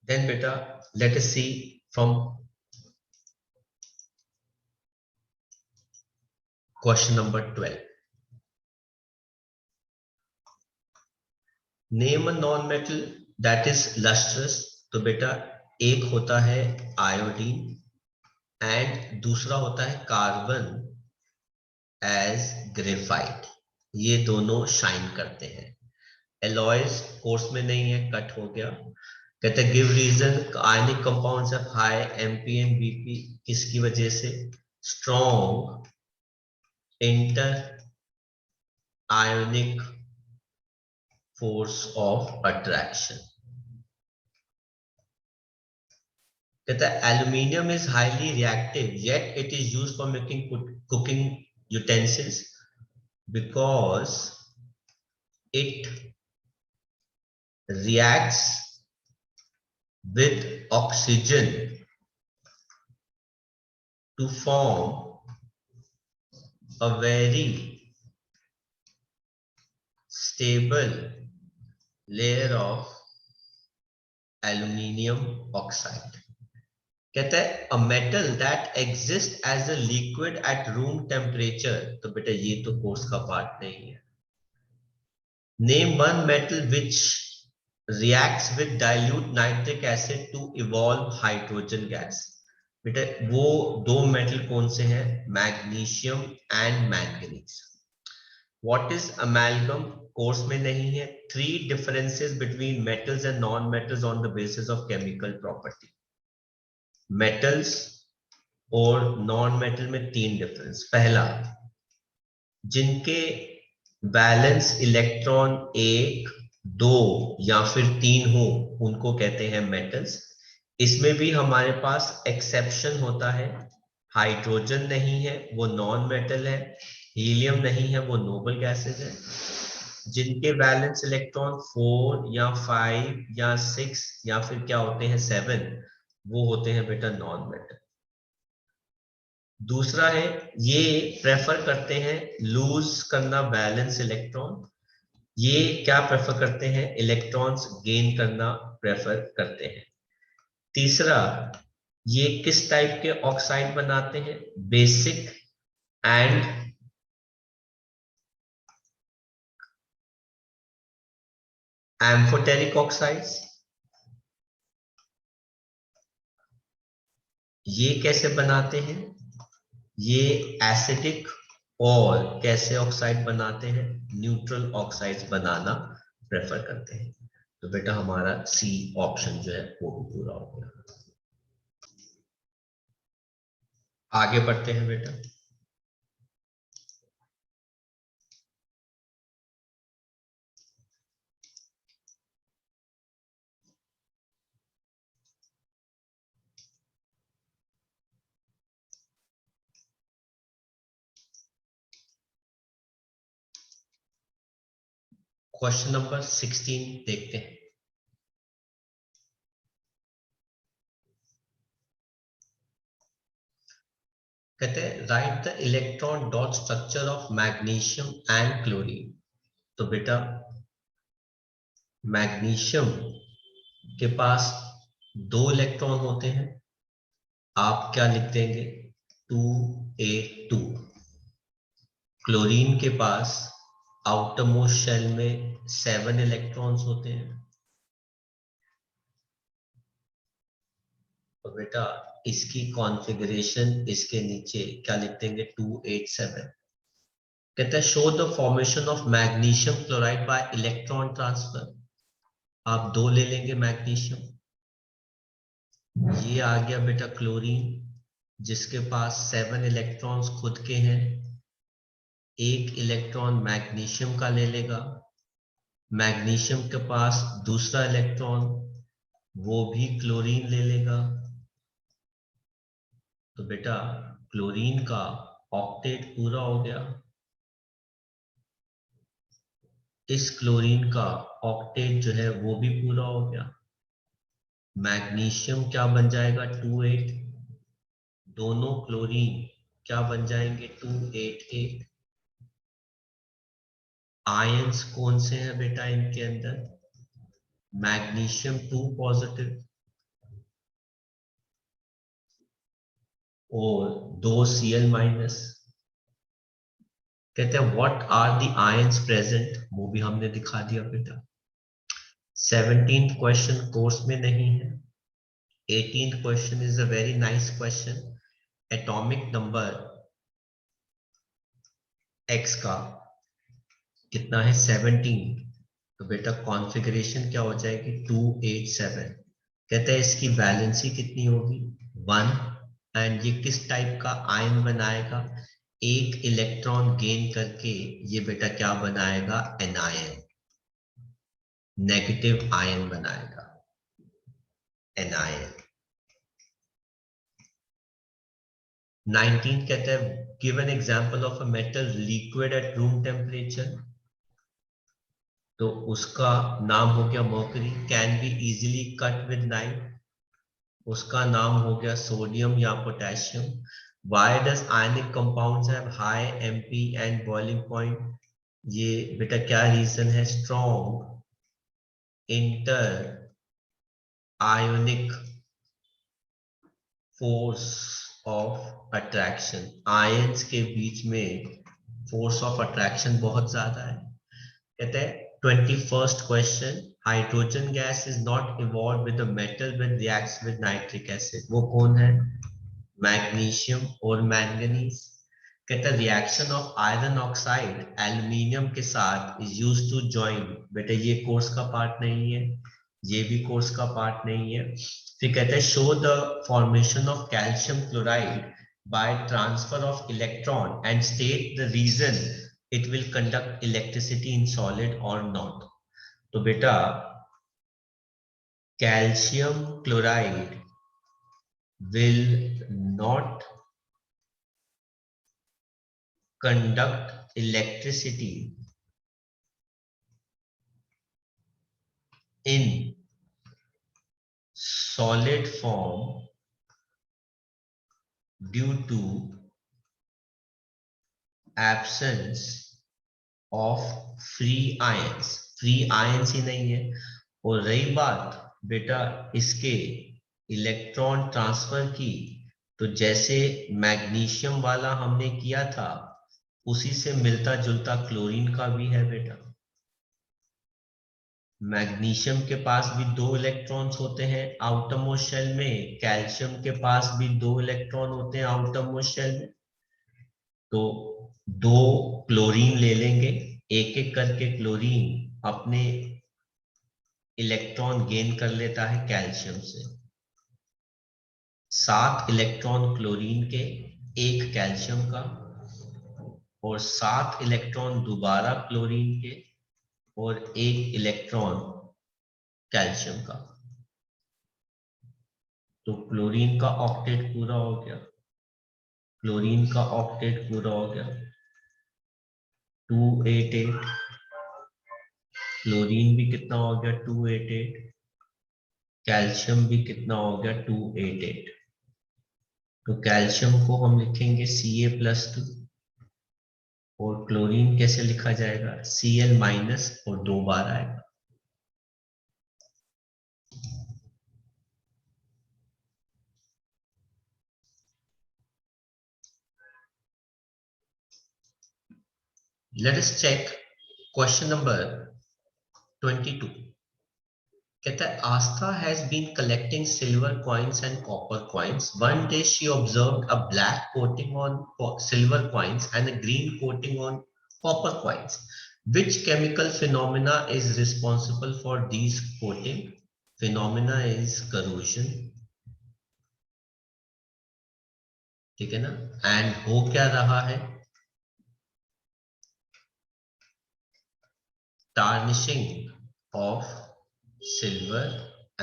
देन बेटा let us see from question number 12। Name a non metal that is lustrous. तो बेटा एक होता है आयोडीन एंड दूसरा होता है कार्बन एज ग्रेफाइट, ये दोनों शाइन करते हैं। एलॉयज कोर्स में नहीं है, कट हो गया। कहते हैं give reason, ionic compounds of high MP and BP, किसकी वजह से, strong inter ionic force of attraction. कहता है aluminium is highly reactive yet it is used for making cooking utensils because it reacts with oxygen to form a very stable layer of aluminium oxide. कहता है a metal that exists as a liquid at room temperature. तो बेटा ये तो कोर्स का पार्ट नहीं है. Name one metal which reacts with dilute nitric acid to evolve hydrogen gas. बेटा वो दो मेटल कौन से हैं? Magnesium and manganese. What is amalgam? Course में नहीं है. 3 differences between metals and non-metals on the basis of chemical property. Metals और नॉन मेटल में 3 डिफरेंस. पहला, जिनके बैलेंस इलेक्ट्रॉन 1, 2 या फिर 3 हो उनको कहते हैं मेटल्स. इसमें भी हमारे पास एक्सेप्शन होता है. हाइड्रोजन नहीं है वो नॉन मेटल है, हीलियम नहीं है वो नोबल गैसेज है. जिनके बैलेंस इलेक्ट्रॉन 4 या 5 या 6 या फिर क्या होते हैं 7, वो होते हैं बेटा नॉन मेटल. दूसरा है, ये प्रेफर करते हैं लूज करना बैलेंस इलेक्ट्रॉन. ये क्या प्रेफर करते हैं? इलेक्ट्रॉन्स गेन करना प्रेफर करते हैं. तीसरा, ये किस टाइप के ऑक्साइड बनाते हैं? Basic and amphoteric oxides. ये कैसे बनाते हैं? ये एसिडिक और कैसे ऑक्साइड बनाते हैं? न्यूट्रल ऑक्साइड्स बनाना प्रेफर करते हैं. तो बेटा हमारा सी ऑप्शन जो है वो भी पूरा हो गया. आगे बढ़ते हैं बेटा. क्वेश्चन नंबर 16 देखते हैं. कहते हैं right the electron dot structure of magnesium and chlorine. तो बेटा मैग्नीशियम के पास 2 इलेक्ट्रॉन होते हैं. आप क्या लिख देंगे? 2a2. क्लोरीन के पास आउटर मोस्ट शेल में 7 इलेक्ट्रॉन्स होते हैं. तो बेटा इसकी कॉन्फ़िगरेशन इसके नीचे क्या लिख देंगे? 287. कहता है show the formation of magnesium chloride bye electron transfer. आप 2 ले लेंगे मैग्नीशियम. ये आ गया बेटा क्लोरीन जिसके पास 7 इलेक्ट्रॉन्स खुद के हैं. 1 इलेक्ट्रॉन मैग्नीशियम का ले लेगा. मैग्नीशियम के पास दूसरा इलेक्ट्रॉन वो भी क्लोरीन ले लेगा. तो बेटा क्लोरीन का ऑक्टेट पूरा हो गया. इस क्लोरीन का ऑक्टेट जो है वो भी पूरा हो गया. मैग्नीशियम क्या बन जाएगा? 28. दोनों क्लोरीन क्या बन जाएंगे? 288. आयंस कौन से हैं बेटा इनके अंदर? मैग्नीशियम 2 पॉजिटिव और 2 Cl माइनस. कहते हैं what are the ions present? वो भी हमने दिखा दिया बेटा. 17th क्वेश्चन कोर्स में नहीं है. 18th question is a very nice question. Atomic number x का कितना है? 17. तो बेटा कॉन्फ़िगरेशन क्या हो जाएगी? 287. कहते हैं इसकी वैलेंसी कितनी होगी? 1. एंड ये किस टाइप का आयन बनाएगा? 1 इलेक्ट्रॉन गेन करके ये बेटा क्या बनाएगा? एनायन, नेगेटिव आयन बनाएगा, एनायन. 19 कहते हैं give an example of a metal liquid at room temperature. तो उसका नाम हो गया mercury. Can be easily cut with knife. उसका नाम हो गया सोडियम या potassium. Why does ionic compounds have high MP and boiling point? ये बेटा क्या रीजन है? Strong inter ionic force of attraction, ions के बीच में फोर्स ऑफ अट्रैक्शन बहुत ज्यादा है। कहते हैं 21st question, hydrogen gas is not evolve with the metal when reacts with nitric acid. वो कौन है? मैग्नीशियम और मैंगनीज। कहता है reaction of iron oxide aluminium के साथ इज यूज्ड टू जॉइन। बेटा ये कोर्स का पार्ट नहीं है, ये भी कोर्स का पार्ट नहीं है। फिर कहते हैं show the formation of calcium chloride by transfer of electron and state the reason it will conduct electricity in solid or not. तो बेटा calcium chloride will not conduct electricity in solid form due to absence of free ions। Free ions ही नहीं है। और रही बात बेटा इसके इलेक्ट्रॉन ट्रांसफर की, तो जैसे मैग्नीशियम वाला हमने किया था उसी से मिलता जुलता क्लोरीन का भी है बेटा। मैग्नीशियम के पास भी 2 इलेक्ट्रॉन्स होते हैं आउटर मोस्ट शेल में, कैल्शियम के पास भी 2 इलेक्ट्रॉन होते हैं आउटर मोस्ट शेल में। तो 2 क्लोरीन ले लेंगे, एक एक करके क्लोरीन अपने इलेक्ट्रॉन गेन कर लेता है कैल्शियम से। 7 इलेक्ट्रॉन क्लोरीन के, 1 कैल्शियम का, और 7 इलेक्ट्रॉन दोबारा क्लोरीन के और 1 इलेक्ट्रॉन कैल्शियम का। तो क्लोरीन का ऑक्टेट पूरा हो गया, क्लोरीन का ऑक्टेट पूरा हो गया 288। क्लोरीन भी कितना हो गया 288, कैल्शियम भी कितना हो गया 288। तो कैल्शियम को हम लिखेंगे Ca+2 और क्लोरीन कैसे लिखा जाएगा? Cl- और 2 बार आएगा। Let us check question number 22। कहता है आस्था has been collecting silver coins and copper coins. One day she observed a black coating on silver coins and a green coating on copper coins. Which chemical phenomena is responsible for these coating? Phenomena is corrosion, ठीक है ना। एंड हो क्या रहा है? Tarnishing of silver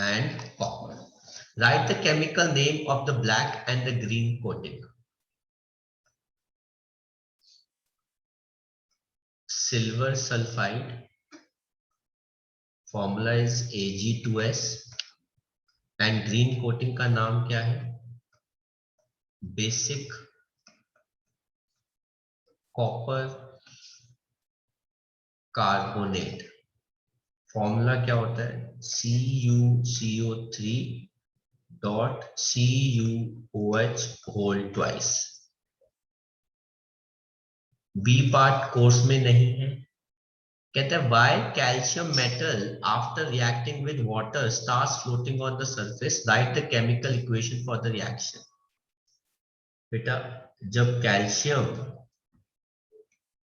and copper. Write the chemical name of the black and the green coating. Silver sulfide, formula is Ag2S, and green coating का नाम क्या है? Basic copper carbonate। फॉर्मूला क्या होता है? CuCO3.CuOH whole twice. B part course में नहीं है। कहते हैं why calcium metal after reacting with water starts floating on the surface? Write the chemical equation for the reaction। बेटा जब कैल्शियम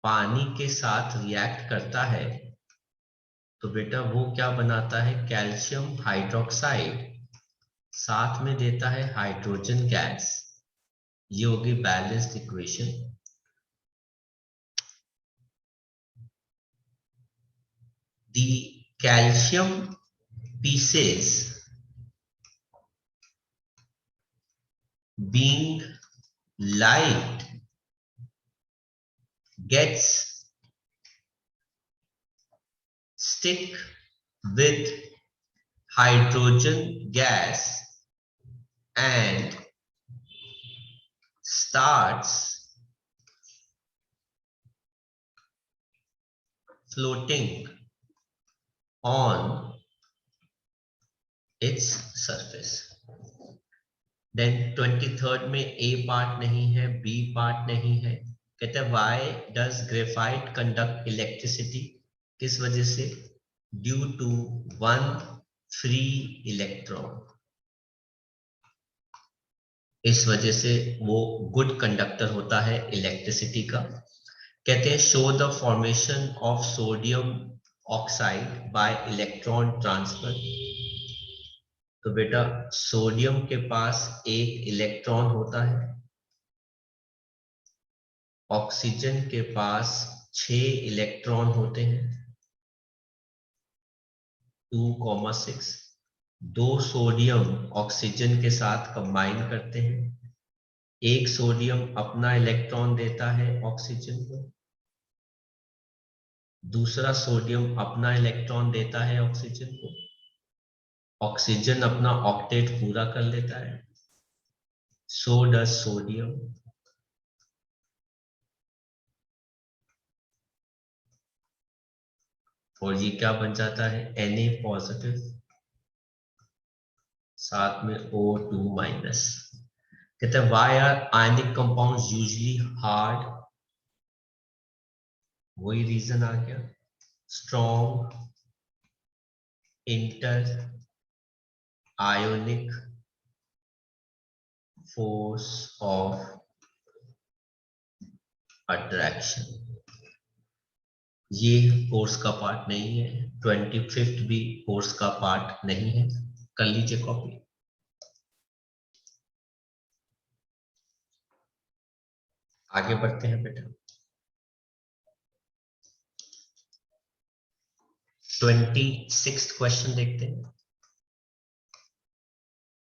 पानी के साथ रिएक्ट करता है तो बेटा वो क्या बनाता है? कैल्शियम हाइड्रोक्साइड, साथ में देता है हाइड्रोजन गैस। ये होगी balanced equation. The calcium pieces being light gets stick with hydrogen gas and starts floating on its surface. Then 23rd में A पार्ट नहीं है, B पार्ट नहीं है. कहते हैं why does graphite conduct electricity? किस वजह से? Due to one free electron. इस वजह से वो गुड कंडक्टर होता है इलेक्ट्रिसिटी का. कहते हैं show the formation of sodium oxide bye electron transfer. तो बेटा सोडियम के पास एक इलेक्ट्रॉन होता है, ऑक्सीजन के पास 6 इलेक्ट्रॉन होते हैं, 2,6. 2 सोडियम ऑक्सीजन के साथ कंबाइन करते हैं, एक सोडियम अपना इलेक्ट्रॉन देता है ऑक्सीजन को, दूसरा सोडियम अपना इलेक्ट्रॉन देता है ऑक्सीजन को, ऑक्सीजन अपना ऑक्टेट पूरा कर लेता है, सो डज सोडियम. और ये क्या बन जाता है? Na पॉजिटिव, साथ में O2 माइनस. कहते हैं why are ionic compounds usually hard? वही रीजन आ गया, strong inter ionic force of attraction. ये कोर्स का पार्ट नहीं है, 25th भी कोर्स का पार्ट नहीं है. कर लीजिए कॉपी. आगे बढ़ते हैं बेटा. 26th क्वेश्चन देखते हैं.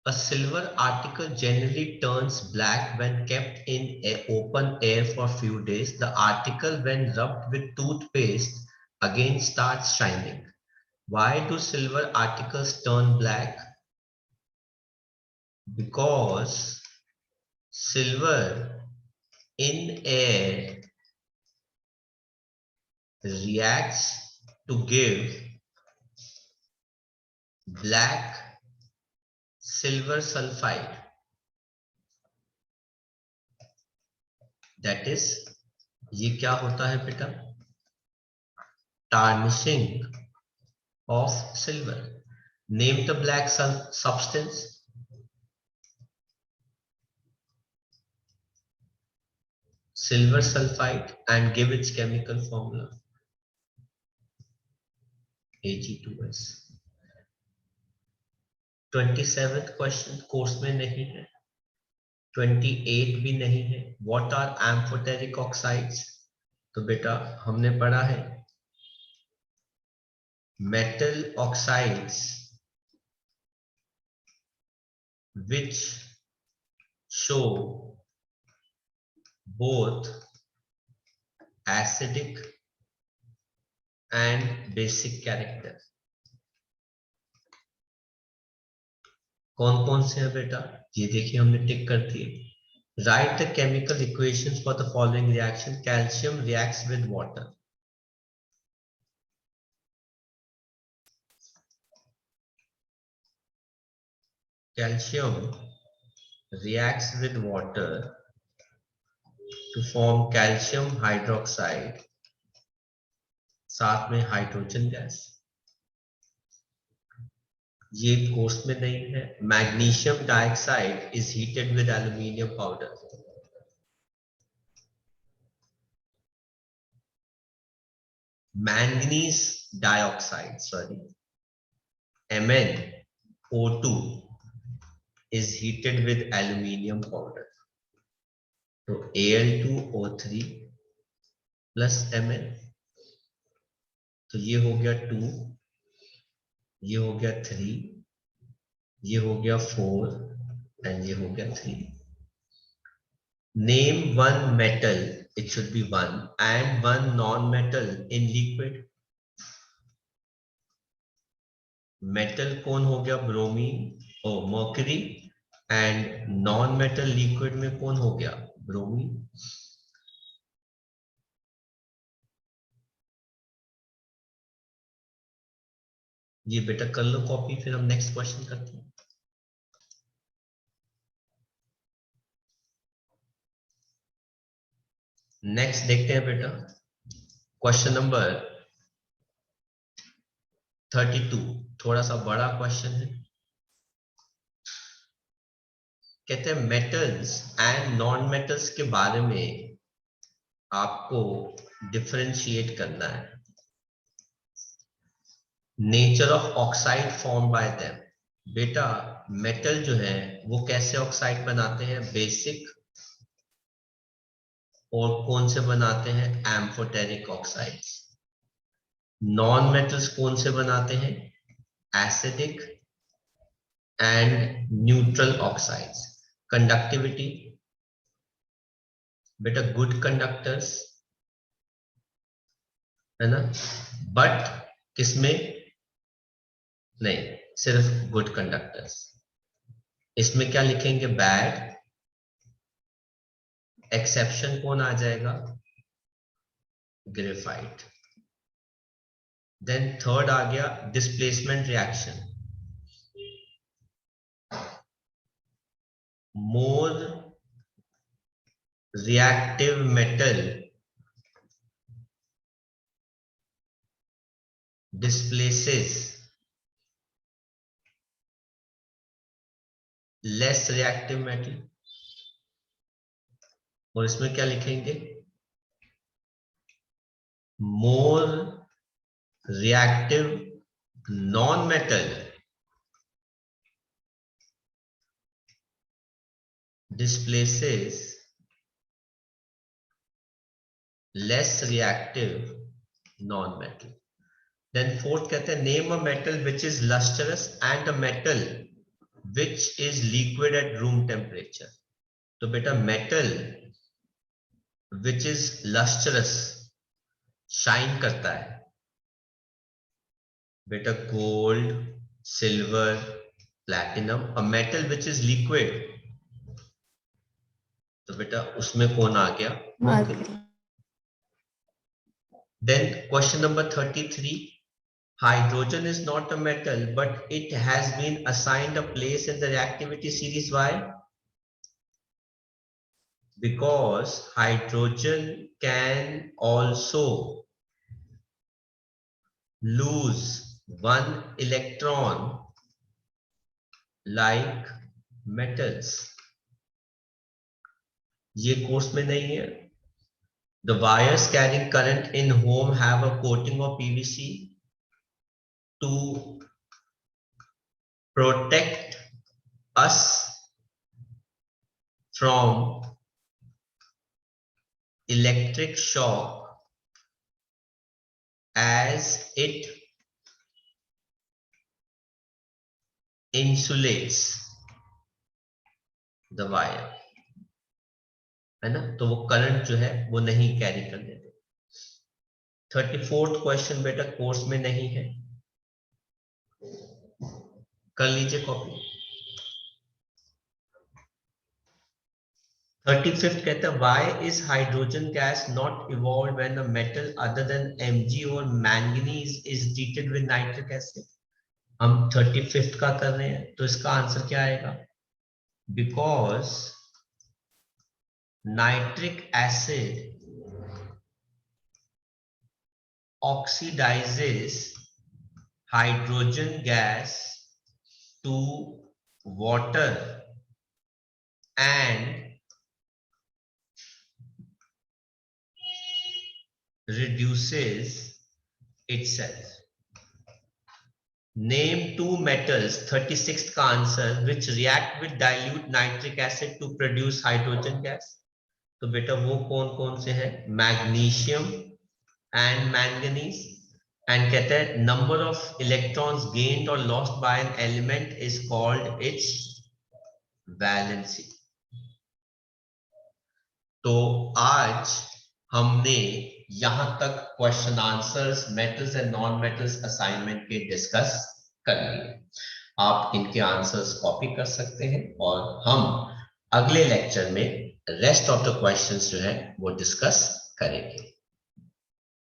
A silver article generally turns black when kept in open air for few days. The article, when rubbed with toothpaste, again starts shining. Why do silver articles turn black? Because silver in air reacts to give black silver sulfide, that is ये क्या होता है बेटा? tarnishing of silver. Name the black substance. Silver sulfide, and give its chemical formula. Ag2s. 27th क्वेश्चन कोर्स में नहीं है, 28 भी नहीं है. What are amphoteric oxides? तो बेटा हमने पढ़ा है metal oxides which show both acidic and basic character. कौन कौन से हैं बेटा? ये देखिए हमने टिक कर दिए. Right the chemical equations for the following reaction. Calcium reacts with water. Calcium reacts with water to form calcium hydroxide, साथ में हाइड्रोजन गैस. ये कोर्स में नहीं है. Magnesium dioxide is heated with aluminium powder. Manganese dioxide sorry MnO2 is heated with aluminium powder. तो Al2O3 plus Mn. तो ये हो गया 2, ये हो गया 3, ये हो गया 4 एंड ये हो गया 3. Name one metal, it should be one, and one non-metal in liquid. Metal कौन हो गया? ब्रोमीन और mercury. And non metal liquid में कौन हो गया? ब्रोमीन। ये बेटा कर लो कॉपी, फिर हम नेक्स्ट क्वेश्चन करते हैं। नेक्स्ट देखते हैं बेटा, क्वेश्चन नंबर 32, थोड़ा सा बड़ा क्वेश्चन है। कहते हैं मेटल्स एंड नॉन मेटल्स के बारे में आपको डिफरेंशिएट करना है। Nature of oxide form by them. बेटा मेटल जो है वो कैसे ऑक्साइड बनाते हैं? बेसिक। और कौन से बनाते हैं? Amphoteric oxides. नॉन मेटल्स कौन से बनाते हैं? Acidic and neutral oxides. Conductivity बेटा गुड कंडक्टर्स है ना, बट किसमें नहीं, सिर्फ गुड कंडक्टर्स। इसमें क्या लिखेंगे? बैड। एक्सेप्शन कौन आ जाएगा? ग्रेफाइट। देन थर्ड आ गया displacement reaction. More reactive metal displaces less reactive metal। और इसमें क्या लिखेंगे? more reactive non-metal displaces less reactive non-metal। then fourth कहते हैं name a metal which is lustrous and a metal which is liquid at room temperature। तो बेटा metal which is lustrous, shine करता है, बेटा gold, silver, platinum. A metal which is liquid, तो बेटा उसमें कौन आ गया? Mercury. Then question number 33, hydrogen is not a metal but it has been assigned a place in the reactivity series. Why? Because hydrogen can also lose one electron like metals। ये कोर्स में नहीं है। The wires carrying current in home have a coating of PVC to protect us from electric shock as it insulates the wire, है ना, तो वो करंट जो है वो नहीं कैरी करने देते। 34th क्वेश्चन बेटा कोर्स में नहीं है, कर लीजिए कॉपी। 35th कहता है why is hydrogen gas not evolved when a metal other than Mg or manganese is treated with nitric acid। हम 35th का कर रहे हैं तो इसका आंसर क्या आएगा? Because nitric acid oxidizes hydrogen gas to water and reduces itself। Name two metals, 36th का answer, which react with dilute nitric acid to produce hydrogen gas। तो बेटा वो कौन कौन से हैं? Magnesium and manganese. एंड कहते हैं नंबर ऑफ इलेक्ट्रॉन्स गेन्ड और lost by an element is called its valency. तो आज हमने यहां तक question answers metals and non metals assignment के डिस्कस कर लिए। आप इनके आंसर्स कॉपी कर सकते हैं और हम अगले लेक्चर में रेस्ट ऑफ द क्वेश्चंस जो है वो डिस्कस करेंगे।